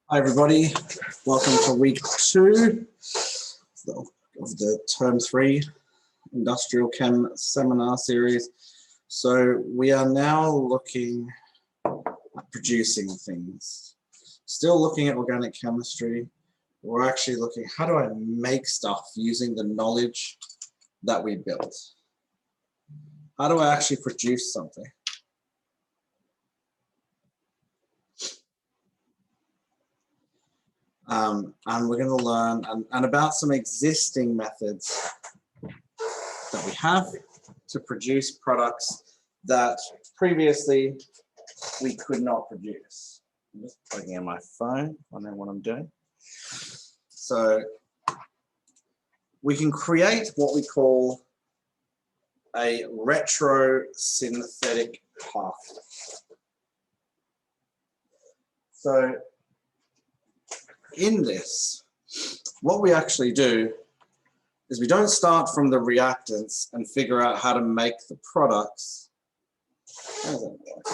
Hi everybody, welcome to week 2 of the term 3 industrial chem seminar series. So we are now looking at producing things. Still looking at organic chemistry. We're actually looking, how do I make stuff using the knowledge that we built? How do I actually produce something? And we're going to learn and about some existing methods that we have to produce products that previously we could not produce. I'm just plugging in my phone. I know what I'm doing. So we can create what we call a retrosynthetic pathway. So in this, what we actually do is we don't start from the reactants and figure out how to make the products. How does that work?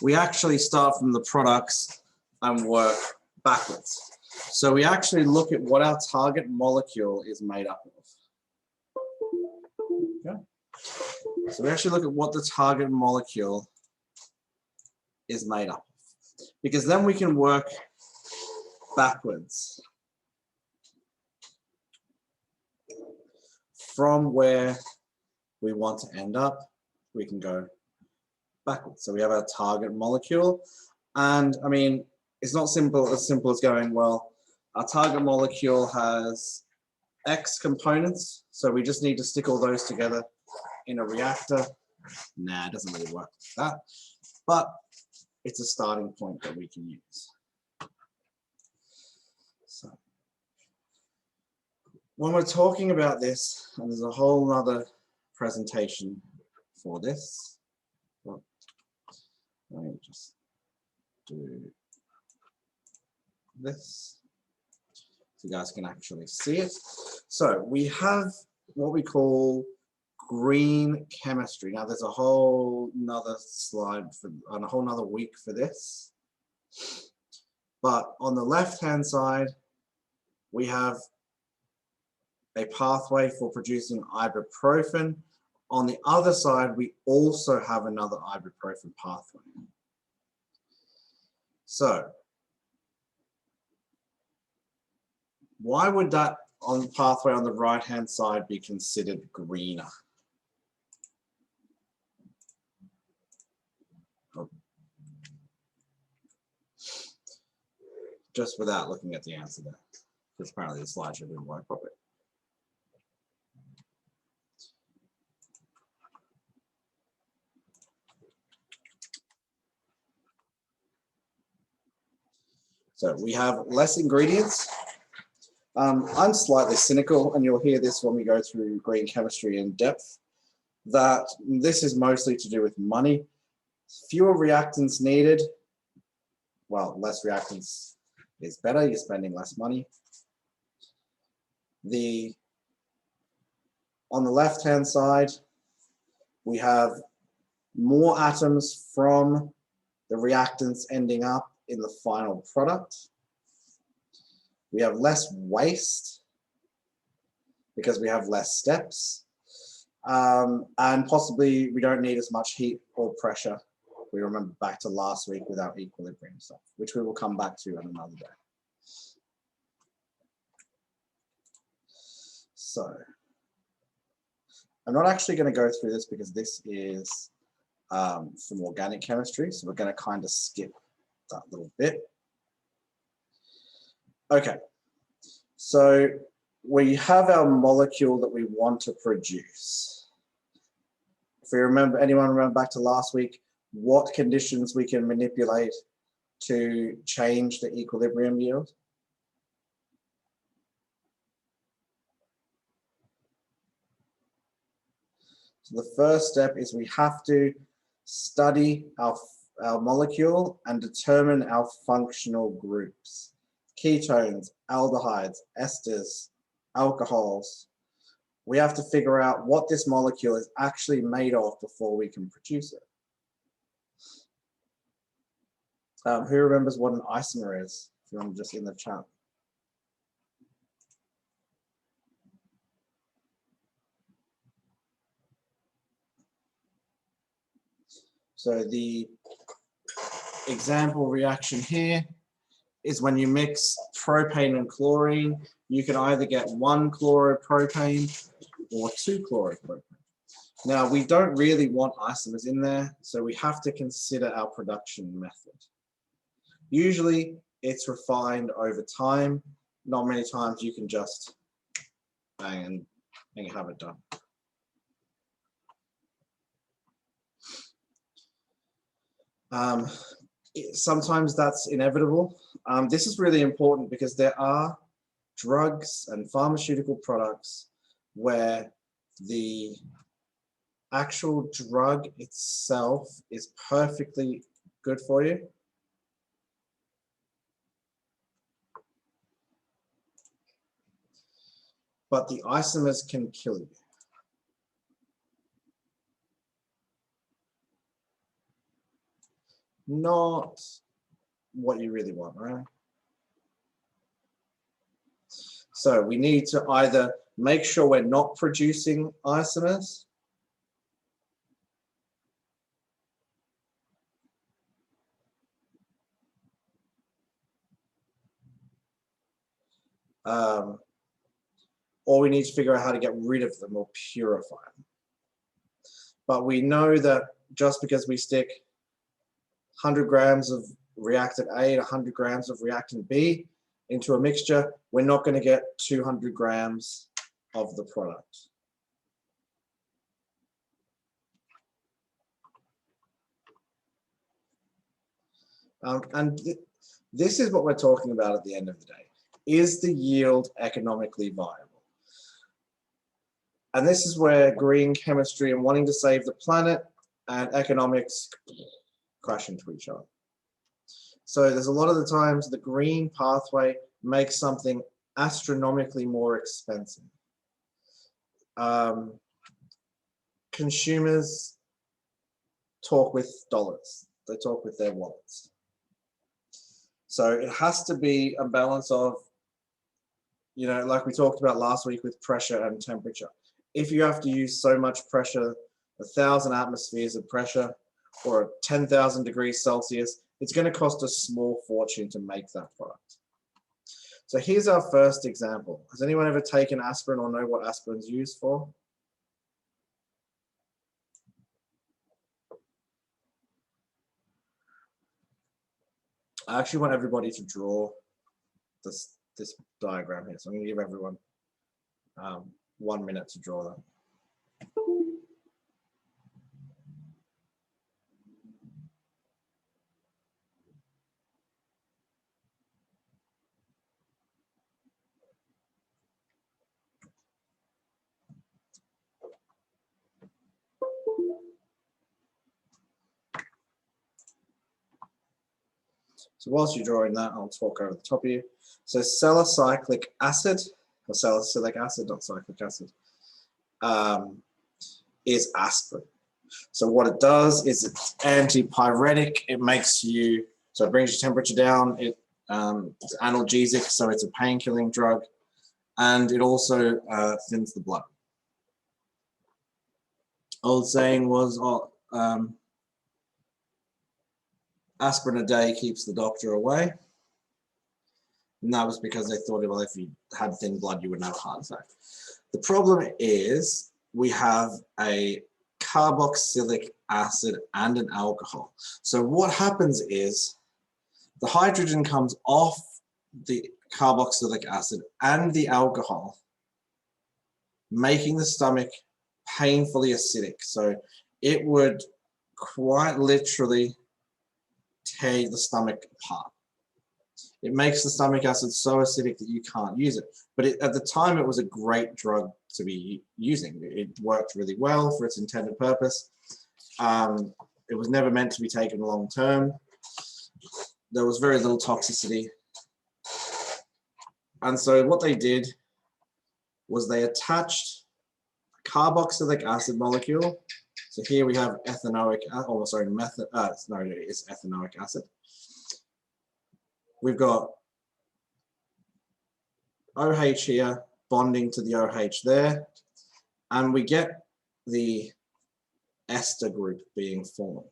We actually start from the products and work backwards. So we actually look at what our target molecule is made up of. Okay. So we actually look at what the target molecule is made up of, because then we can work backwards from where we want to end up. We can go backwards. So we have our target molecule, and I mean, it's not as simple as going, well, our target molecule has X components, so we just need to stick all those together in a reactor. Nah, it doesn't really work like that, but it's a starting point that we can use. So when we're talking about this, and there's a whole other presentation for this, well, let me just do this so you guys can actually see it. So we have what we call green chemistry. Now there's a whole nother slide and a whole nother week for this. But on the left-hand side, we have a pathway for producing ibuprofen. On the other side, we also have another ibuprofen pathway. So why would that pathway on the right-hand side be considered greener? Just without looking at the answer there, because apparently the slideshow didn't work properly. So we have less ingredients. I'm slightly cynical, and you'll hear this when we go through green chemistry in depth, that this is mostly to do with money. Fewer reactants needed. Well, less reactants is better. You're spending less money. On the left-hand side, we have more atoms from the reactants ending up in the final product. We have less waste because we have less steps. And possibly we don't need as much heat or pressure. We remember back to last week with our equilibrium stuff, which we will come back to on another day. So I'm not actually going to go through this because this is from organic chemistry, so we're going to kind of skip that little bit. Okay, so we have our molecule that we want to produce. If we remember, anyone remember back to last week, what conditions we can manipulate to change the equilibrium yield? So the first step is we have to study our molecule and determine our functional groups. Ketones, aldehydes, esters, alcohols. We have to figure out what this molecule is actually made of before we can produce it. Who remembers what an isomer is? If you want just in the chat. So the example reaction here is when you mix propane and chlorine, you can either get 1 chloropropane or 2 chloropropane. Now, we don't really want isomers in there, so we have to consider our production method. Usually, it's refined over time. Not many times you can just bang and have it done. Sometimes that's inevitable. This is really important because there are drugs and pharmaceutical products where the actual drug itself is perfectly good for you. But the isomers can kill you. Not what you really want, right? So we need to either make sure we're not producing isomers, or we need to figure out how to get rid of them or purify them. But we know that just because we stick 100 grams of reactant A and 100 grams of reactant B into a mixture, we're not going to get 200 grams of the product. This is what we're talking about at the end of the day. Is the yield economically viable? And this is where green chemistry and wanting to save the planet and economics crash into each other. So there's a lot of the times the green pathway makes something astronomically more expensive. Consumers talk with dollars. They talk with their wallets. So it has to be a balance of, you know, like we talked about last week with pressure and temperature. If you have to use so much pressure, 1,000 atmospheres of pressure or 10,000 degrees Celsius, it's going to cost a small fortune to make that product. So here's our first example. Has anyone ever taken aspirin or know what aspirin's used for? I actually want everybody to draw this diagram here. So I'm going to give everyone 1 minute to draw that. So whilst you're drawing that, I'll talk over the top of you. So salicylic acid, or salicylic acid, not cyclic acid, is aspirin. So what it does is it's antipyretic. It makes you, so it brings your temperature down. It's analgesic, so it's a pain-killing drug. And it also thins the blood. Old saying was, aspirin a day keeps the doctor away. And that was because they thought, well, if you had thin blood, you wouldn't have a heart attack. The problem is we have a carboxylic acid and an alcohol. So what happens is the hydrogen comes off the carboxylic acid and the alcohol, making the stomach painfully acidic. So it would quite literally tear the stomach apart. It makes the stomach acid so acidic that you can't use it. But at the time, it was a great drug to be using. It worked really well for its intended purpose. It was never meant to be taken long term. There was very little toxicity. And so what they did was they attached a carboxylic acid molecule. So here we have ethanoic, oh sorry, it's ethanoic acid. we've got OH here bonding to the OH there, and we get the ester group being formed.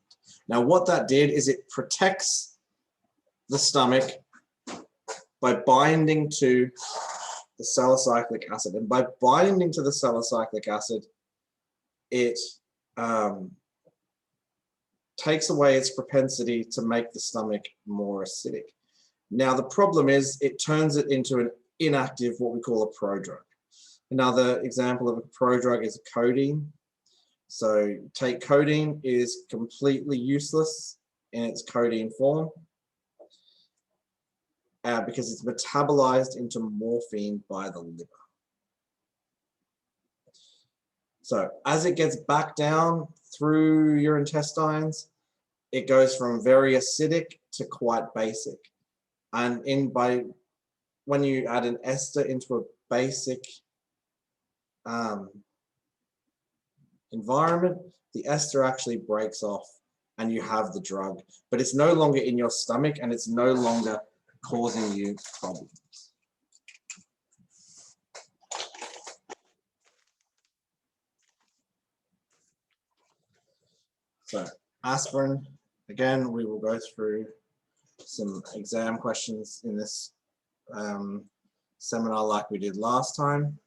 Now what that did is it protects the stomach by binding to the salicylic acid, and by binding to the salicylic acid, it takes away its propensity to make the stomach more acidic. Now the problem is it turns it into an inactive, what we call a prodrug. Another example of a prodrug is codeine. So take codeine is completely useless in its codeine form because it's metabolized into morphine by the liver. So as it gets back down through your intestines, it goes from very acidic to quite basic. And when you add an ester into a basic environment, the ester actually breaks off and you have the drug, but it's no longer in your stomach and it's no longer causing you problems. So aspirin, again, we will go through some exam questions in this seminar like we did last time.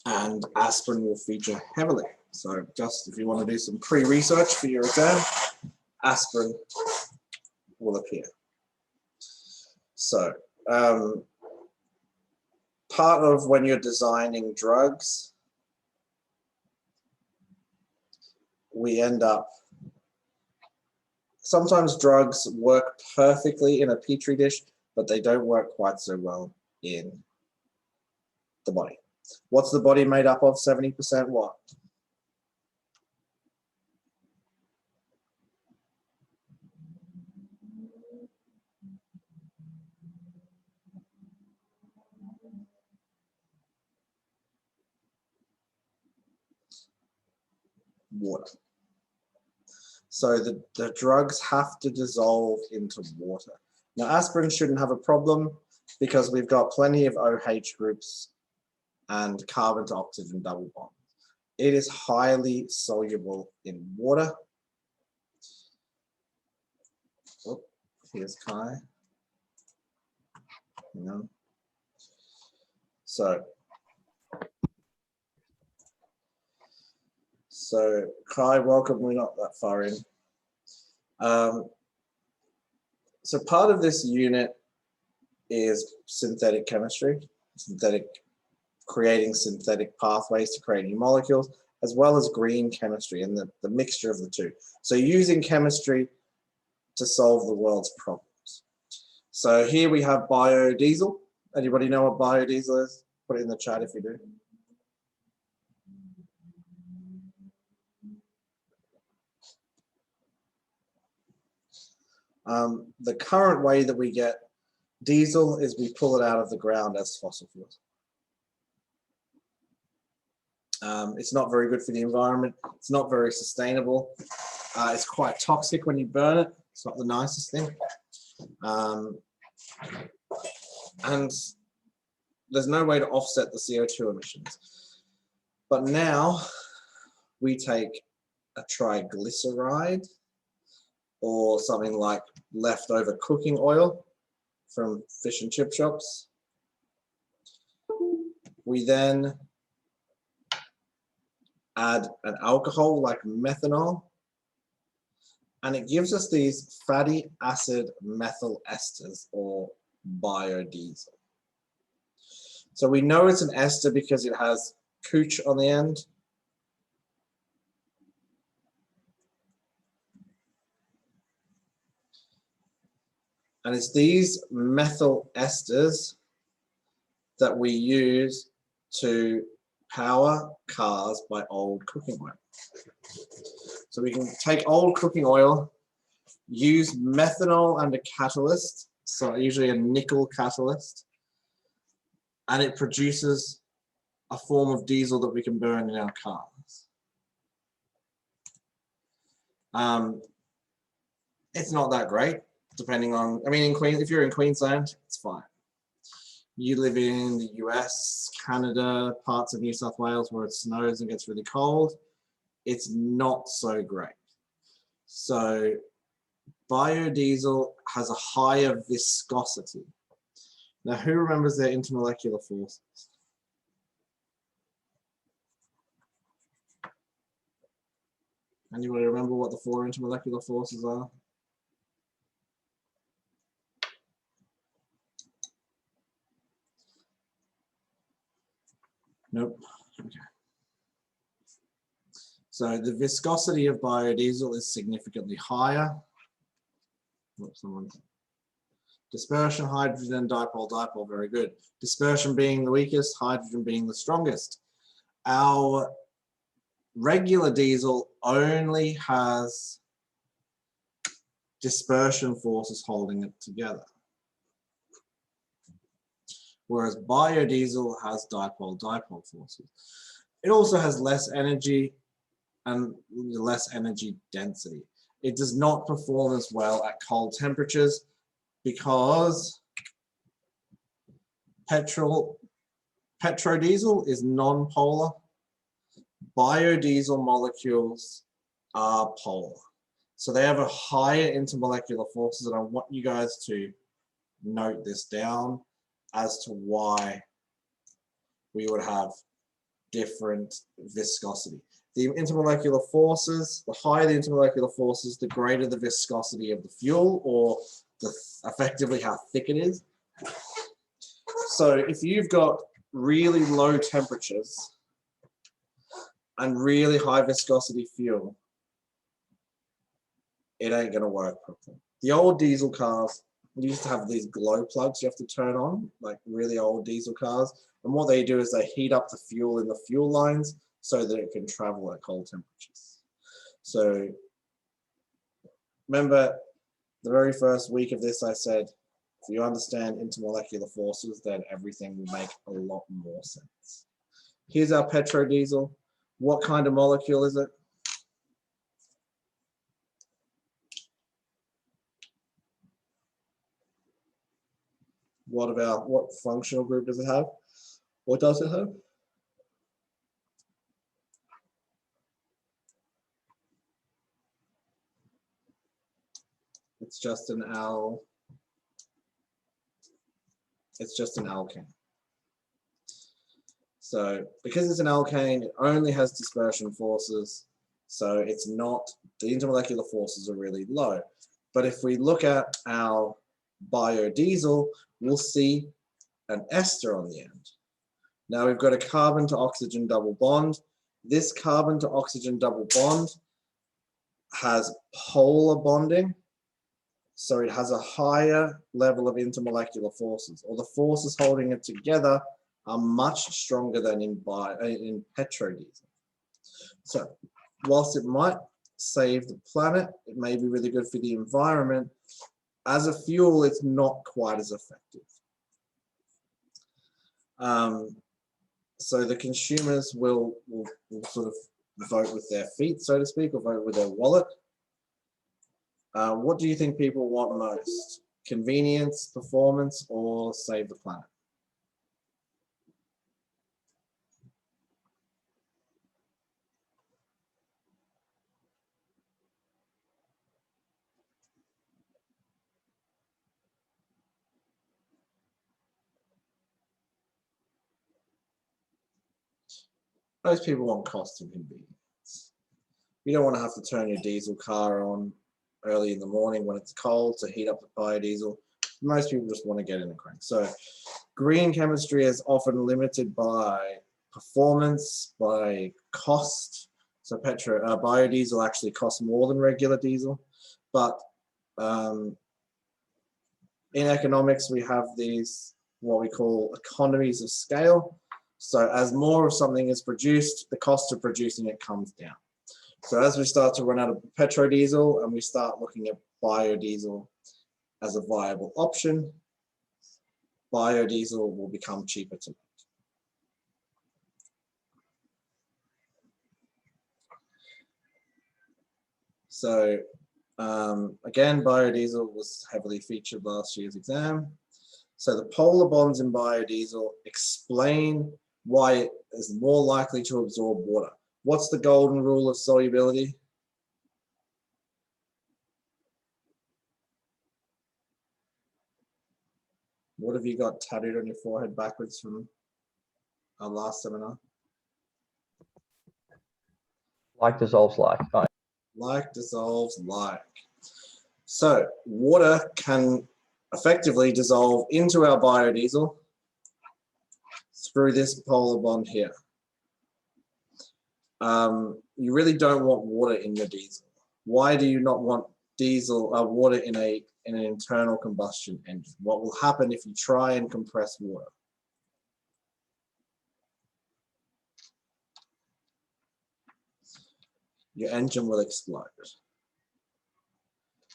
And aspirin will feature heavily. So just if you want to do some pre-research for your exam, aspirin will appear. So part of when you're designing drugs, we end up, sometimes drugs work perfectly in a petri dish, but they don't work quite so well in the body. What's the body made up of? 70% what? Water. So the drugs have to dissolve into water. Now aspirin shouldn't have a problem because we've got plenty of OH groups and carbon to oxygen double bond. It is highly soluble in water. Oh, here's Kai. Hang on. So Kai, welcome. We're not that far in. So part of this unit is synthetic chemistry, creating synthetic pathways to create new molecules, as well as green chemistry and the mixture of the two. So using chemistry to solve the world's problems. So here we have biodiesel. Anybody know what biodiesel is? Put it in the chat if you do. The current way that we get diesel is we pull it out of the ground as fossil fuels. It's not very good for the environment. It's not very sustainable. It's quite toxic when you burn it. It's not the nicest thing. And there's no way to offset the CO2 emissions. But now we take a triglyceride or something like leftover cooking oil from fish and chip shops. We then add an alcohol like methanol, and it gives us these fatty acid methyl esters or biodiesel. So we know it's an ester because it has cooch on the end. And it's these methyl esters that we use to power cars by old cooking oil. So we can take old cooking oil, use methanol and a catalyst, so usually a nickel catalyst, and it produces a form of diesel that we can burn in our cars. It's not that great. depending on, I mean, if you're in Queensland, it's fine. You live in the US, Canada, parts of New South Wales where it snows and gets really cold, it's not so great. So biodiesel has a higher viscosity. Now, who remembers their intermolecular forces? Anybody remember what the 4 intermolecular forces are? Nope. Okay. So the viscosity of biodiesel is significantly higher. Oops, dispersion, hydrogen, dipole, dipole, very good. Dispersion being the weakest, hydrogen being the strongest. Our regular diesel only has dispersion forces holding it together, whereas biodiesel has dipole-dipole forces. It also has less energy and less energy density. It does not perform as well at cold temperatures because petrodiesel is non-polar. Biodiesel molecules are polar. So they have a higher intermolecular forces, and I want you guys to note this down as to why we would have different viscosity. The intermolecular forces, the higher the intermolecular forces, the greater the viscosity of the fuel, or effectively how thick it is. So if you've got really low temperatures and really high viscosity fuel, it ain't gonna work properly. The old diesel cars used to have these glow plugs you have to turn on, like really old diesel cars. And what they do is they heat up the fuel in the fuel lines so that it can travel at cold temperatures. So remember the very first week of this, I said, if you understand intermolecular forces, then everything will make a lot more sense. Here's our petrodiesel. What kind of molecule is it? What functional group does it have? What does it have? It's just an alkane. So because it's an alkane, it only has dispersion forces. So it's not, the intermolecular forces are really low. But if we look at our biodiesel, we'll see an ester on the end. Now we've got a carbon to oxygen double bond. This carbon to oxygen double bond has polar bonding. So it has a higher level of intermolecular forces, or the forces holding it together are much stronger than in petrodiesel. So whilst it might save the planet, it may be really good for the environment, as a fuel, it's not quite as effective. So the consumers will sort of vote with their feet, so to speak, or vote with their wallet. What do you think people want most? Convenience, performance, or save the planet? Most people want cost and convenience. You don't want to have to turn your diesel car on early in the morning when it's cold to heat up the biodiesel. Most people just want to get in a crank. So green chemistry is often limited by performance, by cost. So biodiesel actually costs more than regular diesel. But in economics, we have these, what we call economies of scale. So as more of something is produced, the cost of producing it comes down. So as we start to run out of petrodiesel and we start looking at biodiesel as a viable option, biodiesel will become cheaper to make. So Again, biodiesel was heavily featured last year's exam. So the polar bonds in biodiesel explain why it is more likely to absorb water. What's the golden rule of solubility? What have you got tattooed on your forehead backwards from our last seminar? Like dissolves like. Oh. Like dissolves like. So water can effectively dissolve into our biodiesel through this polar bond here. You really don't want water in your diesel. Why do you not want water in an internal combustion engine? What will happen if you try and compress water? Your engine will explode.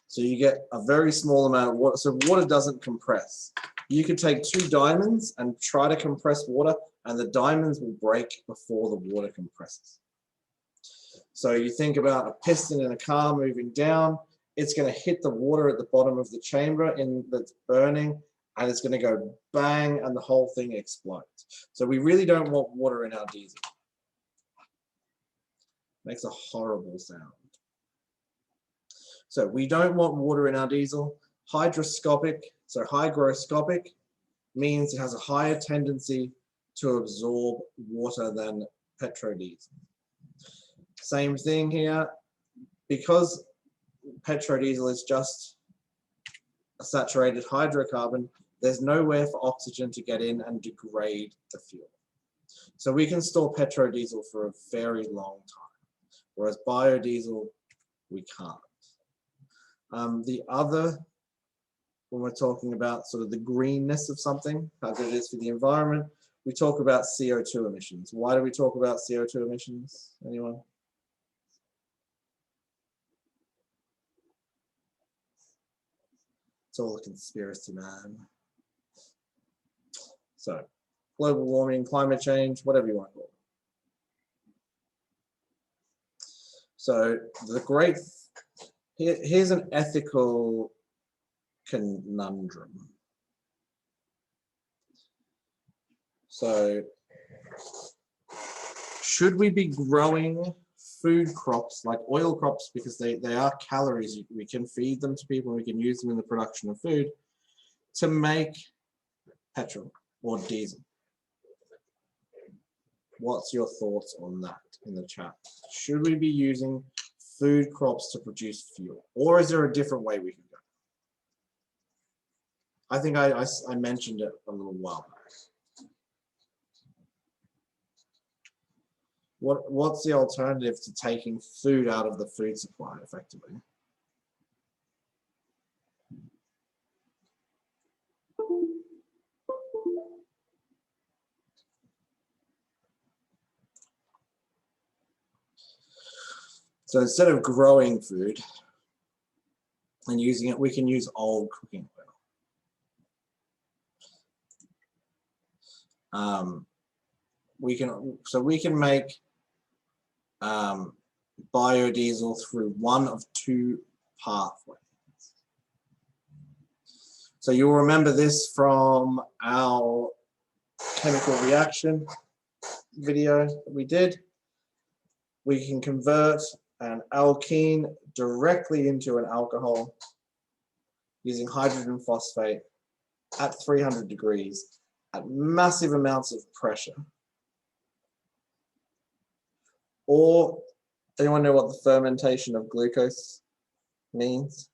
So you get a very small amount of water. So water doesn't compress. You could take 2 diamonds and try to compress water, and the diamonds will break before the water compresses. So you think about a piston in a car moving down, it's going to hit the water at the bottom of the chamber that's burning, and it's going to go bang, and the whole thing explodes. So we really don't want water in our diesel. Makes a horrible sound. So we don't want water in our diesel. Hygroscopic means it has a higher tendency to absorb water than petrodiesel. Same thing here, because petrodiesel is just a saturated hydrocarbon, there's nowhere for oxygen to get in and degrade the fuel. So we can store petrodiesel for a very long time, whereas biodiesel, we can't. The other, when we're talking about sort of the greenness of something, how good it is for the environment, we talk about CO2 emissions. Why do we talk about CO2 emissions? Anyone? It's all a conspiracy, man. So, global warming, climate change, whatever you want to call it. So, here's an ethical conundrum. So, should we be growing food crops like oil crops, because they are calories, we can feed them to people, we can use them in the production of food, to make petrol or diesel? What's your thoughts on that in the chat? Should we be using food crops to produce fuel, or is there a different way we can go? I think I mentioned it a little while back. What's the alternative to taking food out of the food supply effectively? So instead of growing food and using it, we can use old cooking oil. We can make biodiesel through one of 2 pathways. So you'll remember this from our chemical reaction video that we did. We can convert an alkene directly into an alcohol using hydrogen phosphate at 300 degrees at massive amounts of pressure. Or, anyone know what the fermentation of glucose means?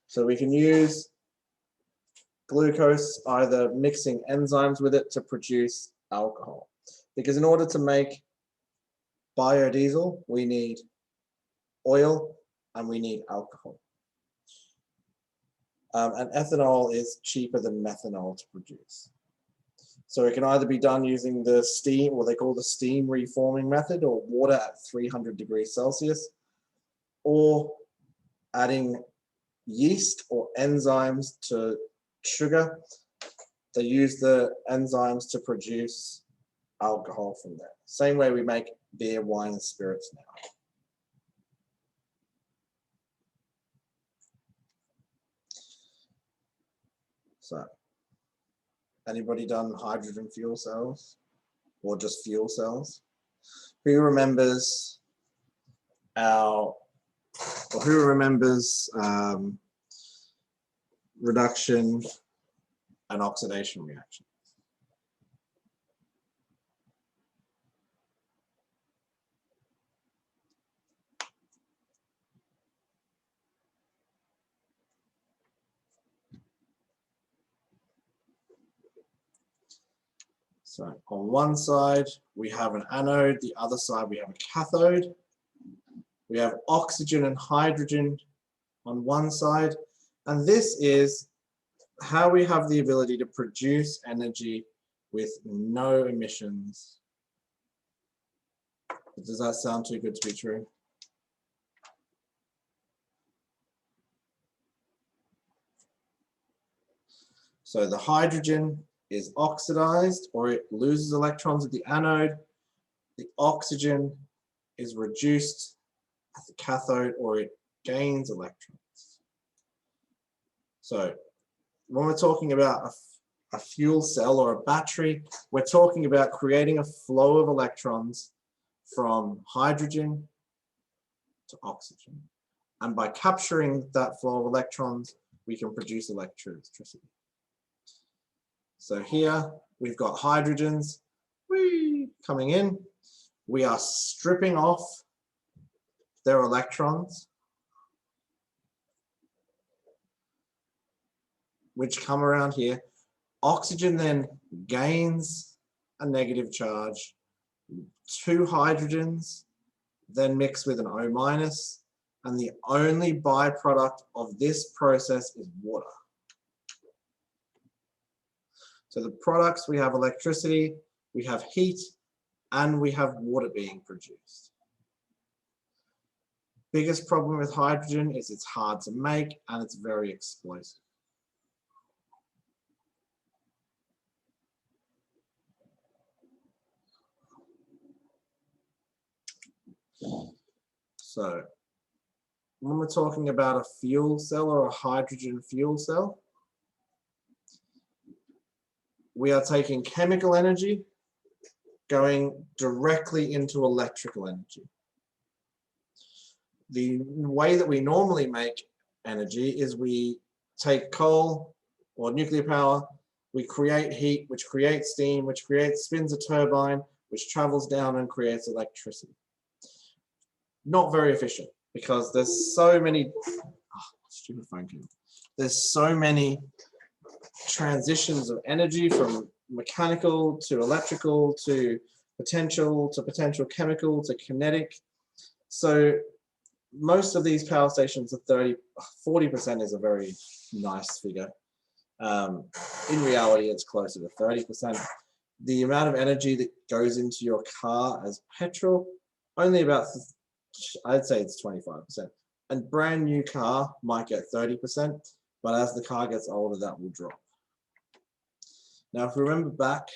So we can use glucose, either mixing enzymes with it to produce alcohol. Because in order to make biodiesel, we need oil and we need alcohol. And ethanol is cheaper than methanol to produce. So it can either be done using the steam, what they call the steam reforming method, or water at 300 degrees Celsius, or adding yeast or enzymes to sugar. They use the enzymes to produce alcohol from there. Same way we make beer, wine, and spirits now. So, anybody done hydrogen fuel cells or just fuel cells? Who remembers reduction and oxidation reaction? So on one side, we have an anode, the other side, we have a cathode. We have oxygen and hydrogen on one side, and this is how we have the ability to produce energy with no emissions. Does that sound too good to be true? So the hydrogen is oxidized, or it loses electrons at the anode. The oxygen is reduced at the cathode, or it gains electrons. So when we're talking about a fuel cell or a battery, we're talking about creating a flow of electrons from hydrogen to oxygen. And by capturing that flow of electrons, we can produce electricity. So here we've got hydrogens coming in. We are stripping off their electrons, which come around here. Oxygen then gains a negative charge. 2 hydrogens then mix with an O minus, and the only byproduct of this process is water. So the products, we have electricity, we have heat, and we have water being produced. Biggest problem with hydrogen is it's hard to make and it's very explosive. So when we're talking about a fuel cell or a hydrogen fuel cell, we are taking chemical energy going directly into electrical energy. The way that we normally make energy is we take coal or nuclear power, we create heat, which creates steam, which spins a turbine, which travels down and creates electricity. Not very efficient, because there's so many, stupid phone call. There's so many transitions of energy from mechanical to electrical to potential chemical to kinetic. So most of these power stations are 40% is a very nice figure. In reality, it's closer to 30%. The amount of energy that goes into your car as petrol, only about, I'd say it's 25%. A brand new car might get 30%, but as the car gets older, that will drop. Now, if we remember back,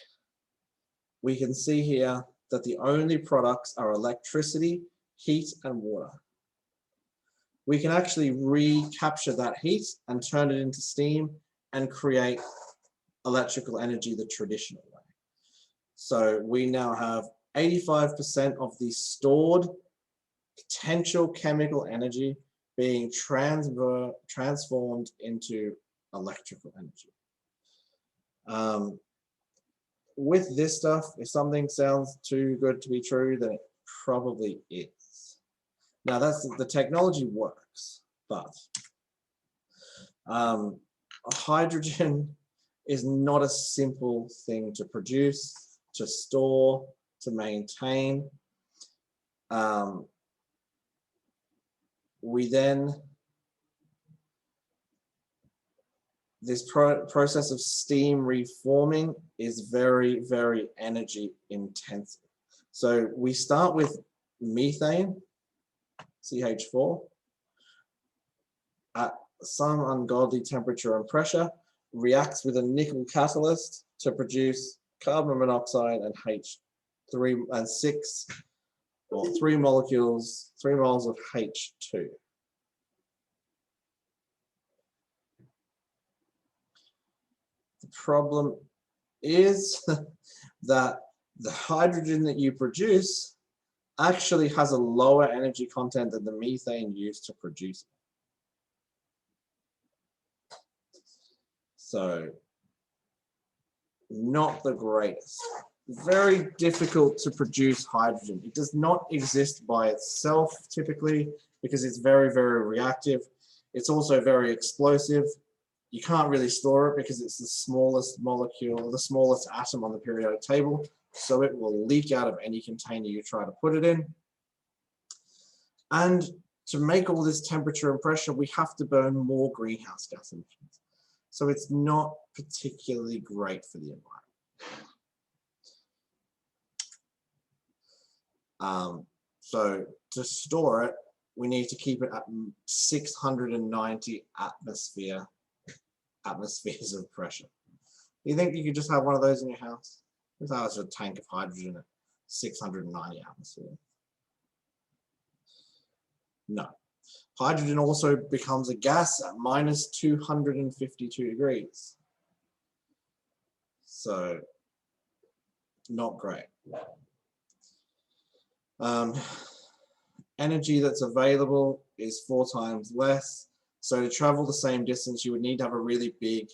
we can see here that the only products are electricity, heat, and water. We can actually recapture that heat and turn it into steam and create electrical energy the traditional way. So we now have 85% of the stored potential chemical energy being transformed into electrical energy. With this stuff, if something sounds too good to be true, then it probably is. Now, the technology works, but hydrogen is not a simple thing to produce, to store, to maintain. This process of steam reforming is very, very energy intensive. So we start with methane, CH4. At some ungodly temperature and pressure, reacts with a nickel catalyst to produce carbon monoxide and H3 and 6 or 3 molecules, 3 moles of H2. The problem is that the hydrogen that you produce actually has a lower energy content than the methane used to produce it. So, not the greatest. Very difficult to produce hydrogen. It does not exist by itself typically because it's very, very reactive. It's also very explosive. You can't really store it because it's the smallest molecule, the smallest atom on the periodic table. So it will leak out of any container you try to put it in. And to make all this temperature and pressure, we have to burn more greenhouse gas emissions. So it's not particularly great for the environment. So to store it, we need to keep it at 690 atmospheres of pressure. Do you think you could just have one of those in your house? Just have a tank of hydrogen at 690 atmospheres. No. Hydrogen also becomes a gas at minus 252 degrees. So, not great. Energy that's available is 4 times less. So to travel the same distance, you would need to have a really big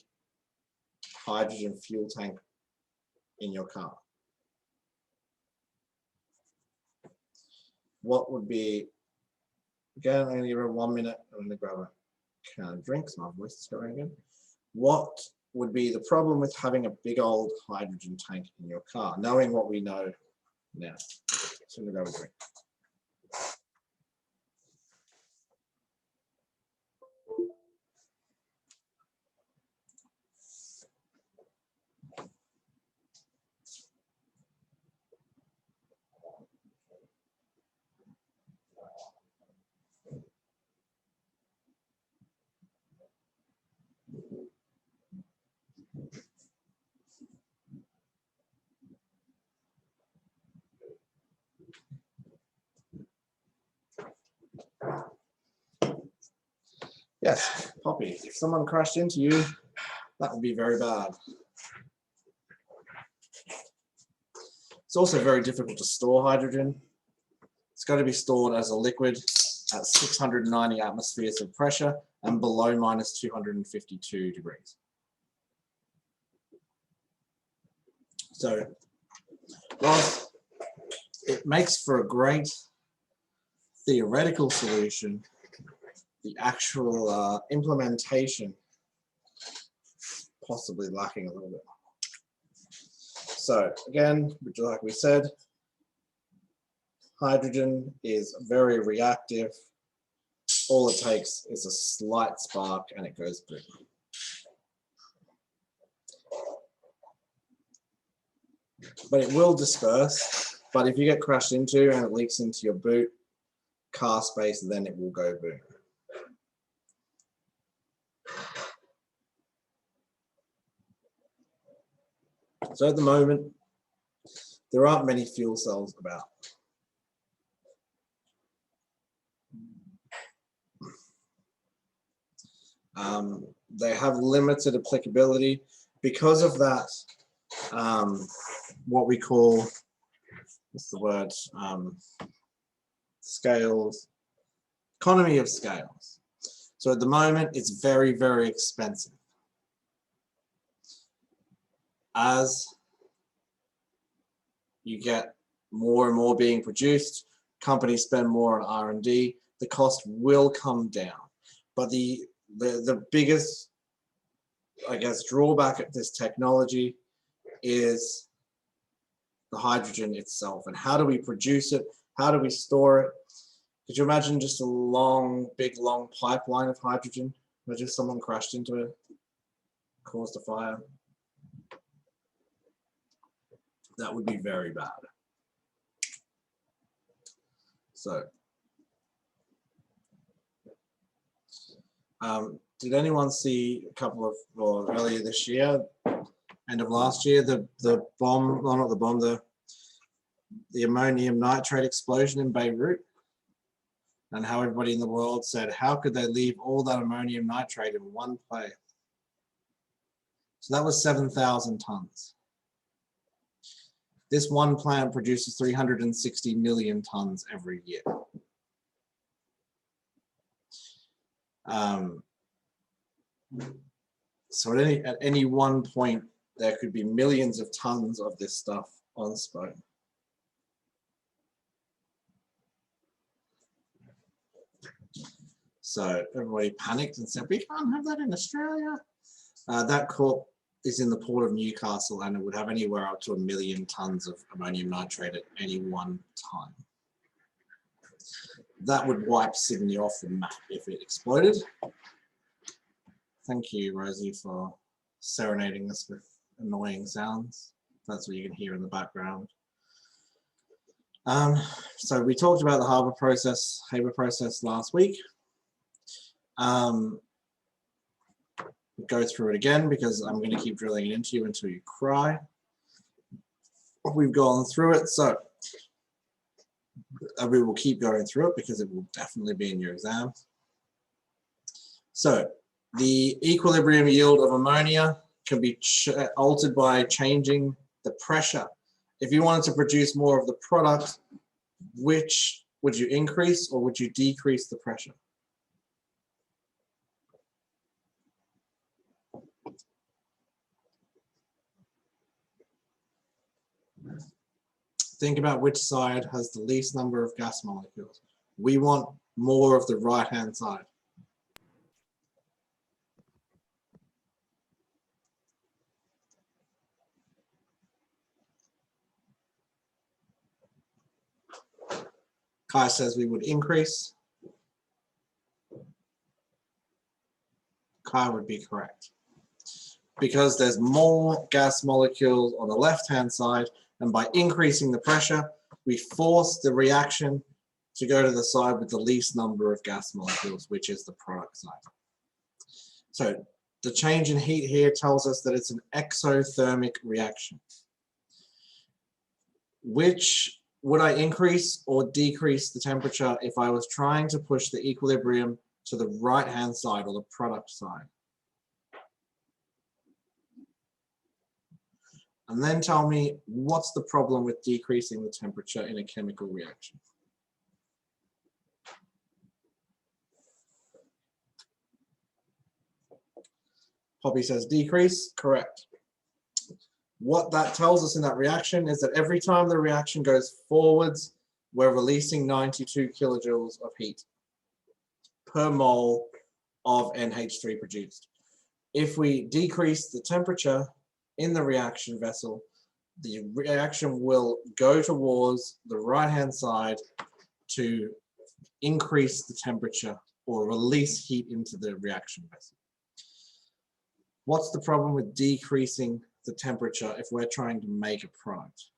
hydrogen fuel tank in your car. What would be, again, I'm going to give her 1 minute. I'm going to grab a can of drinks. My voice is going again. What would be the problem with having a big old hydrogen tank in your car, knowing what we know now? So I'm going to grab a drink. Yes, Poppy, if someone crashed into you, that would be very bad. It's also very difficult to store hydrogen. It's got to be stored as a liquid at 690 atmospheres of pressure and below minus 252 degrees. So, whilst it makes for a great theoretical solution, the actual implementation possibly lacking a little bit. So again, like we said, hydrogen is very reactive. All it takes is a slight spark and it goes boom. But it will disperse. But if you get crashed into and it leaks into your boot, car space, then it will go boom. So at the moment, there aren't many fuel cells about. They have limited applicability because of that, what we call, what's the word, scales, economy of scales. So at the moment, it's very, very expensive. As you get more and more being produced, companies spend more on R&D, the cost will come down. But the biggest, I guess, drawback of this technology is the hydrogen itself. And how do we produce it? How do we store it? Could you imagine just a long, big, long pipeline of hydrogen? Imagine if someone crashed into it, caused a fire. That would be very bad. So, did anyone see a couple of, or earlier this year, end of last year, the bomb, well, not the bomb, the ammonium nitrate explosion in Beirut? And how everybody in the world said, how could they leave all that ammonium nitrate in one place? So that was 7,000 tons. This one plant produces 360 million tons every year. So at any one point, there could be millions of tons of this stuff on Spoke. So everybody panicked and said, we can't have that in Australia. That port is in the port of Newcastle, and it would have anywhere up to 1 million tons of ammonium nitrate at any one time. That would wipe Sydney off the map if it exploded. Thank you, Rosie, for serenading us with annoying sounds. That's what you can hear in the background. So we talked about the Haber process last week. Go through it again because I'm going to keep drilling it into you until you cry. We've gone through it, so we will keep going through it because it will definitely be in your exam. So the equilibrium yield of ammonia can be altered by changing the pressure. If you wanted to produce more of the product, which would you increase or would you decrease the pressure? Think about which side has the least number of gas molecules. We want more of the right-hand side. Kai says we would increase. Kai would be correct. Because there's more gas molecules on the left-hand side, and by increasing the pressure, we force the reaction to go to the side with the least number of gas molecules, which is the product side. So the change in heat here tells us that it's an exothermic reaction. Which would I increase or decrease the temperature if I was trying to push the equilibrium to the right-hand side or the product side? And then tell me what's the problem with decreasing the temperature in a chemical reaction. Poppy says decrease, correct. What that tells us in that reaction is that every time the reaction goes forwards, we're releasing 92 kilojoules of heat per mole of NH3 produced. If we decrease the temperature in the reaction vessel, the reaction will go towards the right-hand side to increase the temperature or release heat into the reaction vessel. What's the problem with decreasing the temperature if we're trying to make a product?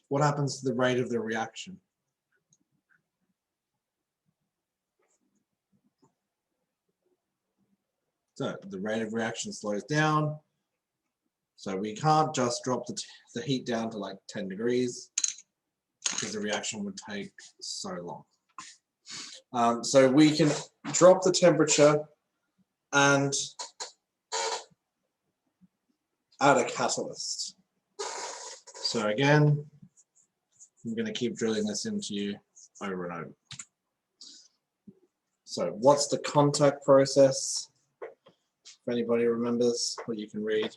What happens to the rate of the reaction? So the rate of reaction slows down. So we can't just drop the heat down to like 10 degrees because the reaction would take so long. So we can drop the temperature and add a catalyst. So again, I'm going to keep drilling this into you over and over. So what's the contact process? If anybody remembers, what you can read.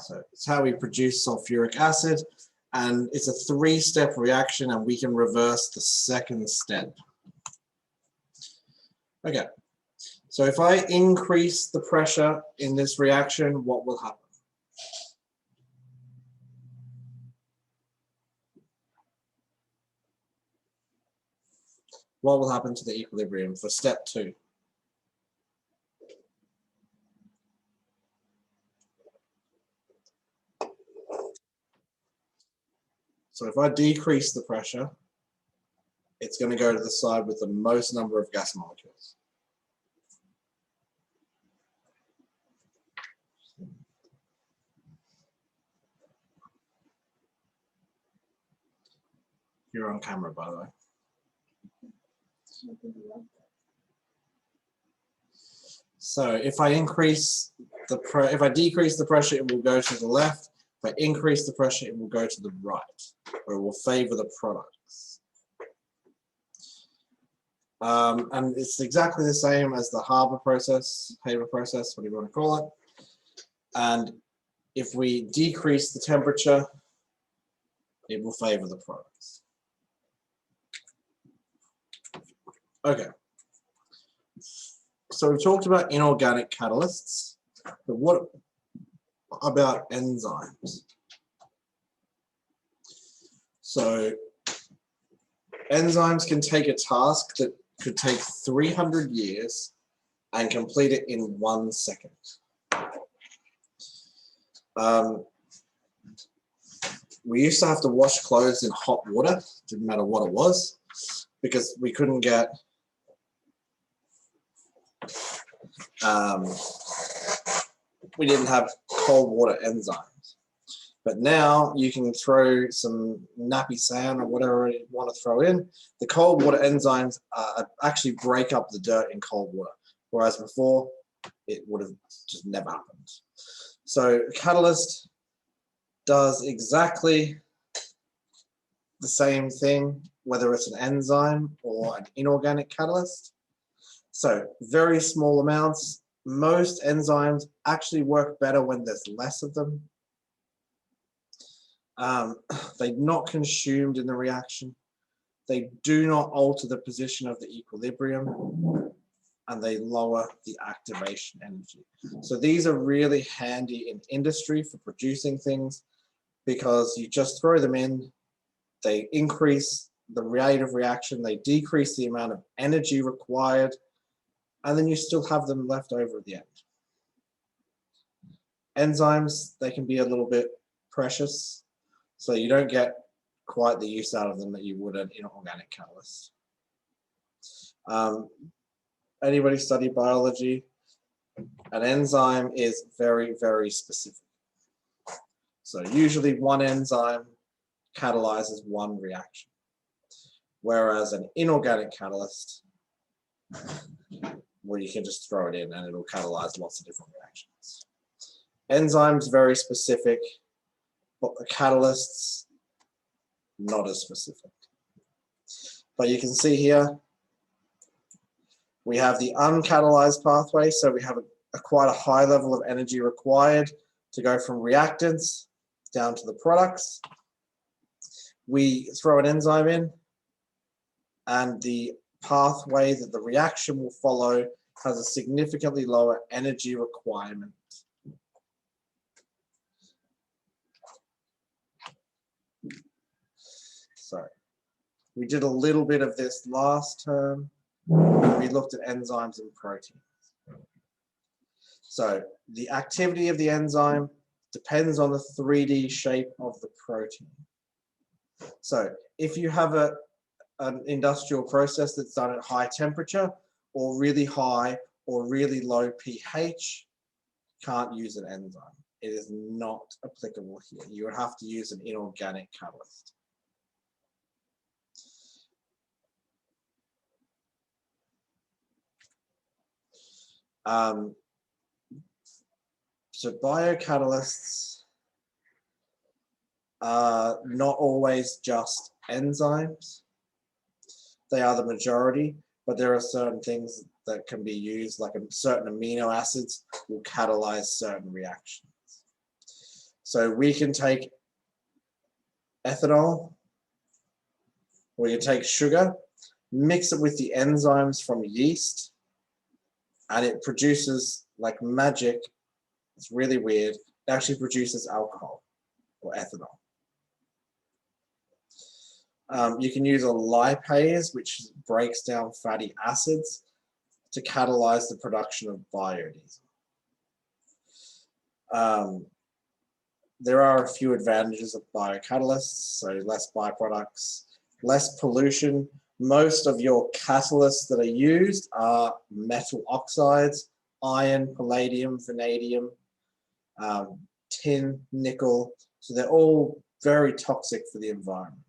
So it's how we produce sulfuric acid, and it's a three-step reaction, and we can reverse the second step. Okay, so if I increase the pressure in this reaction, what will happen? what will happen to the equilibrium for step 2? So if I decrease the pressure, it's going to go to the side with the most number of gas molecules. You're on camera, by the way. So if I decrease the pressure, it will go to the left. If I increase the pressure, it will go to the right, or it will favor the products. And it's exactly the same as the Haber process, whatever you want to call it. And if we decrease the temperature, it will favor the products. Okay. So we've talked about inorganic catalysts, but what about enzymes? So enzymes can take a task that could take 300 years and complete it in 1 second. We used to have to wash clothes in hot water, didn't matter what it was, because we couldn't get we didn't have cold water enzymes. But now you can throw some nappy sand or whatever you want to throw in. The cold water enzymes actually break up the dirt in cold water, whereas before it would have just never happened. So a catalyst does exactly the same thing, whether it's an enzyme or an inorganic catalyst. So very small amounts. Most enzymes actually work better when there's less of them. They're not consumed in the reaction. They do not alter the position of the equilibrium, and they lower the activation energy. So these are really handy in industry for producing things, because you just throw them in, they increase the rate of reaction, they decrease the amount of energy required, and then you still have them left over at the end. Enzymes, they can be a little bit precious, so you don't get quite the use out of them that you would in inorganic catalysts. Anybody study biology? An enzyme is very, very specific. So usually one enzyme catalyzes one reaction, whereas an inorganic catalyst, where you can just throw it in and it'll catalyze lots of different reactions. Enzymes very specific, but the catalysts not as specific. But you can see here, we have the uncatalyzed pathway, so we have quite a high level of energy required to go from reactants down to the products. We throw an enzyme in, and the pathway that the reaction will follow has a significantly lower energy requirement. So we did a little bit of this last term. We looked at enzymes and proteins. So the activity of the enzyme depends on the 3D shape of the protein. So if you have an industrial process that's done at high temperature, or really high or really low pH, you can't use an enzyme. It is not applicable here. You would have to use an inorganic catalyst. So biocatalysts are not always just enzymes. They are the majority, but there are certain things that can be used, like certain amino acids will catalyze certain reactions. So we can take ethanol, we can take sugar, mix it with the enzymes from yeast, and it produces, like magic, it's really weird, it actually produces alcohol or ethanol. You can use a lipase, which breaks down fatty acids, to catalyze the production of biodiesel. There are a few advantages of biocatalysts, so less byproducts, less pollution. Most of your catalysts that are used are metal oxides, iron, palladium, vanadium, tin, nickel, so they're all very toxic for the environment.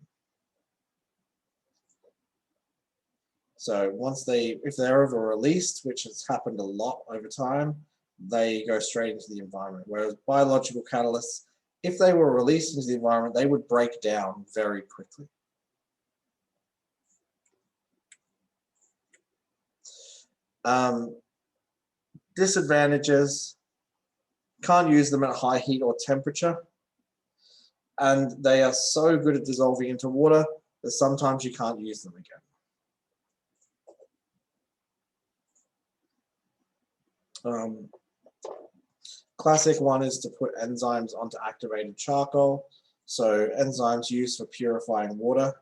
So once if they're over released, which has happened a lot over time, they go straight into the environment. Whereas biological catalysts, if they were released into the environment, they would break down very quickly. Disadvantages, can't use them at high heat or temperature. And they are so good at dissolving into water that sometimes you can't use them again. Classic one is to put enzymes onto activated charcoal. So enzymes used for purifying water,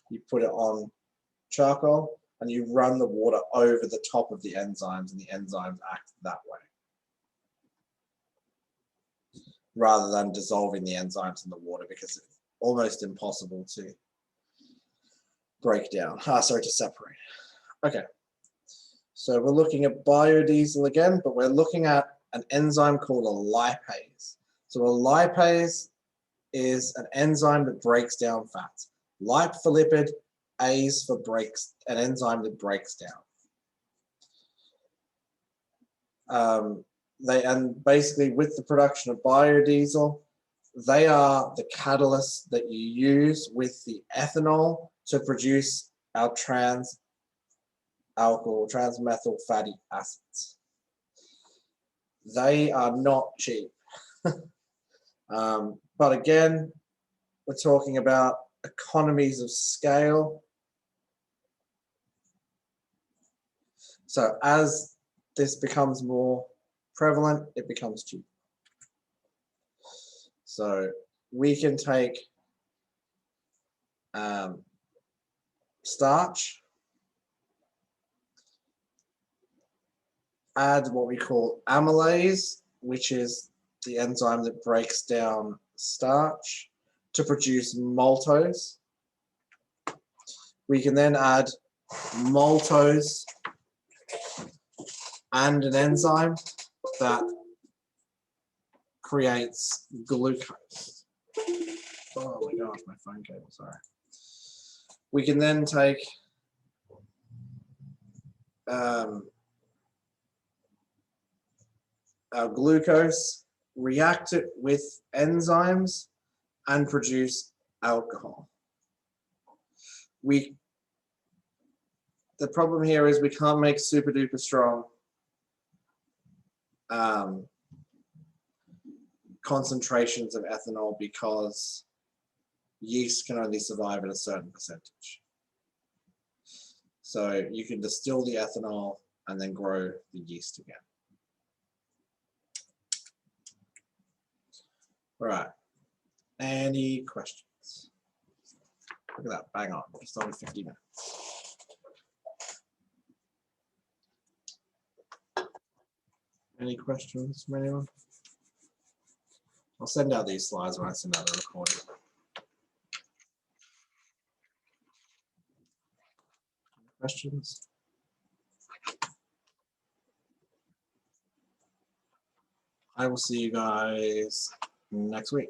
you put it on charcoal and you run the water over the top of the enzymes and the enzymes act that way, rather than dissolving the enzymes in the water because it's almost impossible to break down. To separate. Okay, so we're looking at biodiesel again, but we're looking at an enzyme called a lipase. So a lipase is an enzyme that breaks down fats. Lip for lipid, Ase for an enzyme that breaks down. And basically with the production of biodiesel, they are the catalysts that you use with the ethanol to produce our trans methyl fatty acids. They are not cheap. But again, we're talking about economies of scale. So as this becomes more prevalent, it becomes cheap. So we can take starch, add what we call amylase, which is the enzyme that breaks down starch to produce maltose. We can then add maltose and an enzyme that creates glucose. Oh my gosh, my phone cable, sorry. We can then take our glucose, react it with enzymes, and produce alcohol. The problem here is we can't make super duper strong concentrations of ethanol because yeast can only survive at a certain percentage. So you can distill the ethanol and then grow the yeast again. All right, any questions? Look at that, bang on, just over 50 minutes. Any questions from anyone? I'll send out these slides when I send out the recording. Questions? I will see you guys next week.